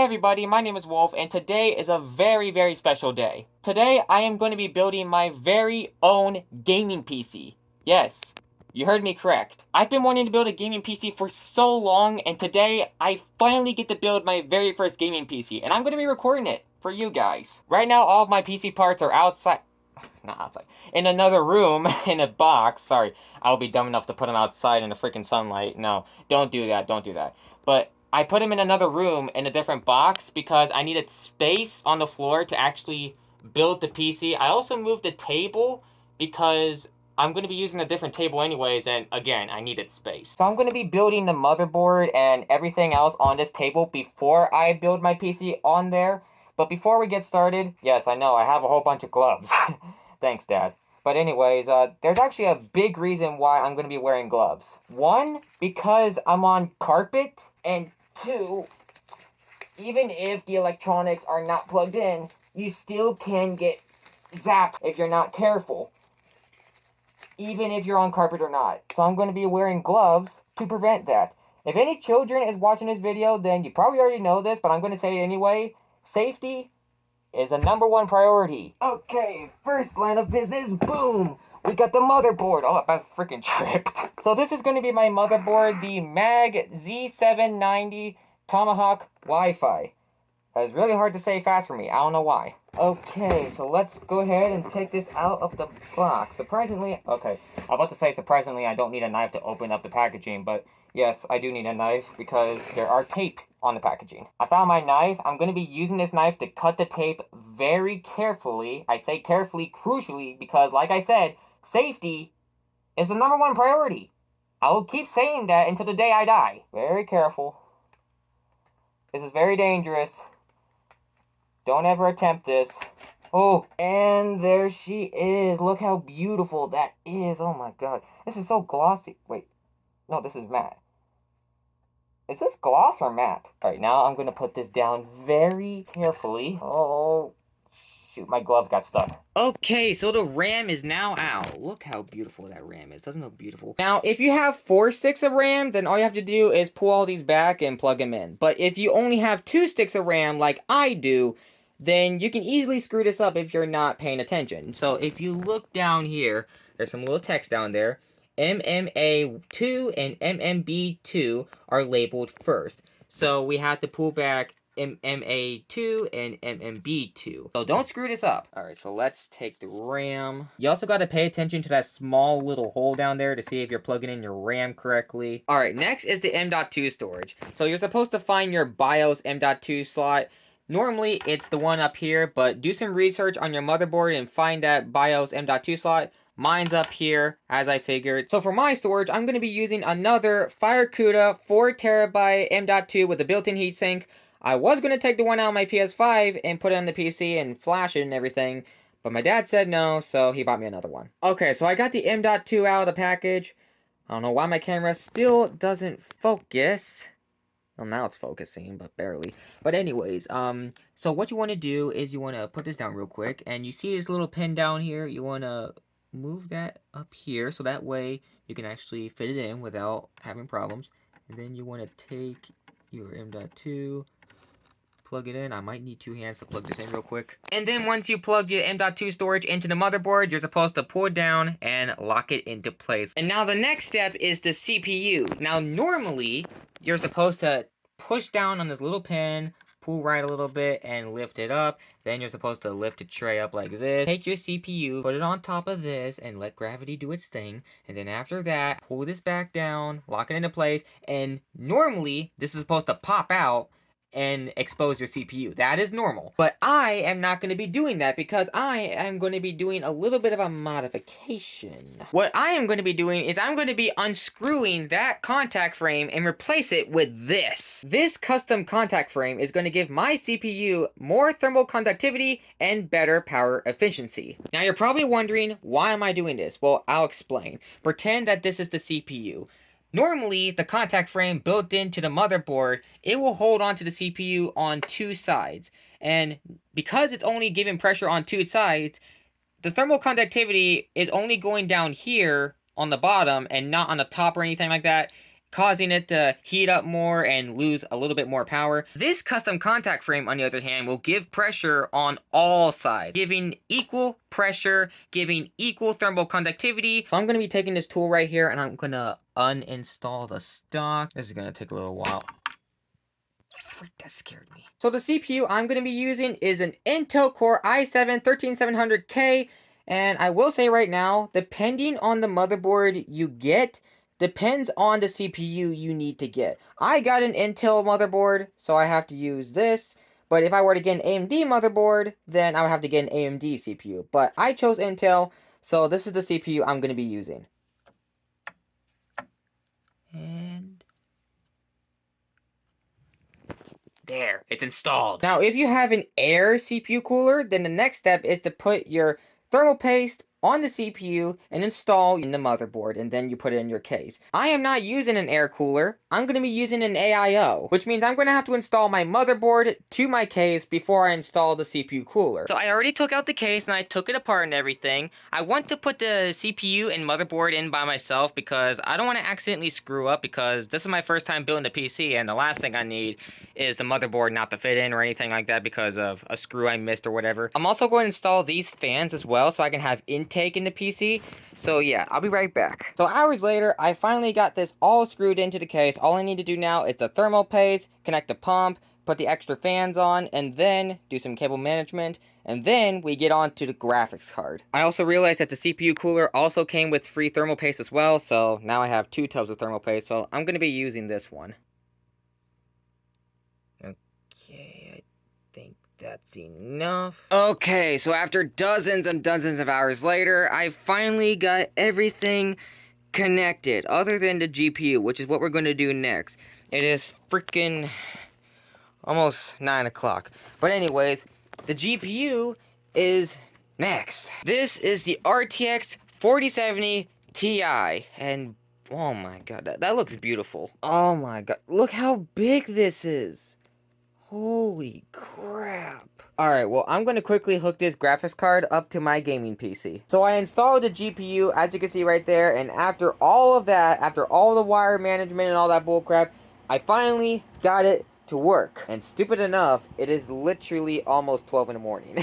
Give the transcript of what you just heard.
everybody, my name is Wolf, and today is a very special day. Today, I am going to be building my very own gaming PC. Yes, you heard me correct. I've been wanting to build a gaming PC for so long, and today, I finally get to build my very first gaming PC, and I'm going to be recording it for you guys. Right now, all of my PC parts are outside. Not outside. In another room, in a box. Sorry, I'll be dumb enough to put them outside in the freaking sunlight. No, don't do that, don't do that. But I put him in another room in a different box because I needed space on the floor to actually build the PC. I also moved the table because I'm going to be using a different table anyways, and again, I needed space. So I'm going to be building the motherboard and everything else on this table before I build my PC on there. But before we get started, yes, I know, I have a whole bunch of gloves. Thanks, Dad. But anyways, there's actually a big reason why I'm going to be wearing gloves. One, because I'm on carpet, and two, even if the electronics are not plugged in, you still can get zapped if you're not careful. Even if you're on carpet or not. So I'm going to be wearing gloves to prevent that. If any children is watching this video, then you probably already know this, but I'm going to say it anyway. Safety is a #1 priority. Okay, first line of business, boom! We got the motherboard. Oh, I freaking tripped. So this is going to be my motherboard, the MAG Z790 Tomahawk Wi-Fi. That's really hard to say fast for me. I don't know why. Okay, so let's go ahead and take this out of the box. Surprisingly, okay, I'm about to say surprisingly I don't need a knife to open up the packaging, but yes, I do need a knife because there are tape on the packaging. I found my knife. I'm going to be using this knife to cut the tape very carefully. I say carefully, crucially, because like I said, safety is the #1 priority. I will keep saying that until the day I die. Very careful. This is very dangerous. Don't ever attempt this. Oh, and there she is. Look how beautiful that is. Oh my god. This is so glossy. Wait. No, this is matte. Is this gloss or matte? Alright, now I'm going to put this down very carefully. Oh, shoot, my glove got stuck. Okay, so the RAM is now out. Look how beautiful that RAM is. Doesn't it look beautiful? Now, if you have 4 sticks of RAM, then all you have to do is pull all these back and plug them in. But if you only have 2 sticks of RAM, like I do, then you can easily screw this up if you're not paying attention. So if you look down here, there's some little text down there. MMA2 and MMB2 are labeled first. So we have to pull back MMA2 and MMB2. So don't screw this up. Alright, so let's take the RAM. You also got to pay attention to that small little hole down there to see if you're plugging in your RAM correctly. Alright, next is the M.2 storage. So you're supposed to find your BIOS M.2 slot. Normally, it's the one up here, but do some research on your motherboard and find that BIOS M.2 slot. Mine's up here, as I figured. So for my storage, I'm going to be using another FireCuda 4TB M.2 with a built-in heatsink. I was going to take the one out of my PS5 and put it on the PC and flash it and everything, but my dad said no, so he bought me another one. Okay, so I got the M.2 out of the package. I don't know why my camera still doesn't focus. Well, now it's focusing, but barely. But anyways, so what you want to do is you want to put this down real quick, and you see this little pin down here, you want to move that up here, so that way you can actually fit it in without having problems. And then you want to take your M.2, plug it in. I might need 2 hands to plug this in real quick. And then once you plug your M.2 storage into the motherboard, you're supposed to pull it down and lock it into place. And now the next step is the CPU. Now normally, you're supposed to push down on this little pin, pull right a little bit, and lift it up. Then you're supposed to lift the tray up like this. Take your CPU, put it on top of this, and let gravity do its thing. And then after that, pull this back down, lock it into place. And normally, this is supposed to pop out and expose your CPU. That is normal. But I am not going to be doing that because I am going to be doing a little bit of a modification. What I am going to be doing is I'm going to be unscrewing that contact frame and replace it with this. This custom contact frame is going to give my CPU more thermal conductivity and better power efficiency. Now you're probably wondering, why am I doing this? Well, I'll explain. Pretend that this is the CPU. Normally, the contact frame built into the motherboard, it will hold onto the CPU on 2 sides. And because it's only giving pressure on 2 sides, the thermal conductivity is only going down here on the bottom and not on the top or anything like that. causing it to heat up more and lose a little bit more power. This custom contact frame, on the other hand, will give pressure on all sides, giving equal pressure, giving equal thermal conductivity. So I'm going to be taking this tool right here and I'm going to uninstall the stock. This is going to take a little while. Freak, that scared me. So the CPU I'm going to be using is an Intel Core i7-13700K. And I will say right now, depending on the motherboard you get, depends on the CPU you need to get. I got an Intel motherboard, so I have to use this. But if I were to get an AMD motherboard, then I would have to get an AMD CPU. But I chose Intel, so this is the CPU I'm going to be using. And there, it's installed. Now, if you have an air CPU cooler, then the next step is to put your thermal paste on the CPU and install in the motherboard, and then you put it in your case. I am not using an air cooler. I'm going to be using an AIO, which means I'm going to have to install my motherboard to my case before I install the CPU cooler. So I already took out the case and I took it apart and everything. I want to put the CPU and motherboard in by myself because I don't want to accidentally screw up, because this is my first time building a PC and the last thing I need is the motherboard not to fit in or anything like that because of a screw I missed or whatever. I'm also going to install these fans as well so I can have intake in the PC. So yeah, I'll be right back. So hours later, I finally got this all screwed into the case. All I need to do now is the thermal paste, connect the pump, put the extra fans on, and then do some cable management, and then we get on to the graphics card. I also realized that the CPU cooler also came with free thermal paste as well, so now I have 2 tubs of thermal paste, so I'm going to be using this one. Okay, I think that's enough. Okay, so after dozens and dozens of hours later, I finally got everything connected, other than the GPU, which is what we're going to do next. It is freaking almost 9 o'clock. But anyways, the GPU is next. This is the RTX 4070 Ti, and oh my god, that looks beautiful. Oh my god, look how big this is. Holy crap. Alright, well, I'm going to quickly hook this graphics card up to my gaming PC. So I installed the GPU, as you can see right there, and after all of that, after all the wire management and all that bullcrap, I finally got it to work. And stupid enough, it is literally almost 12 in the morning.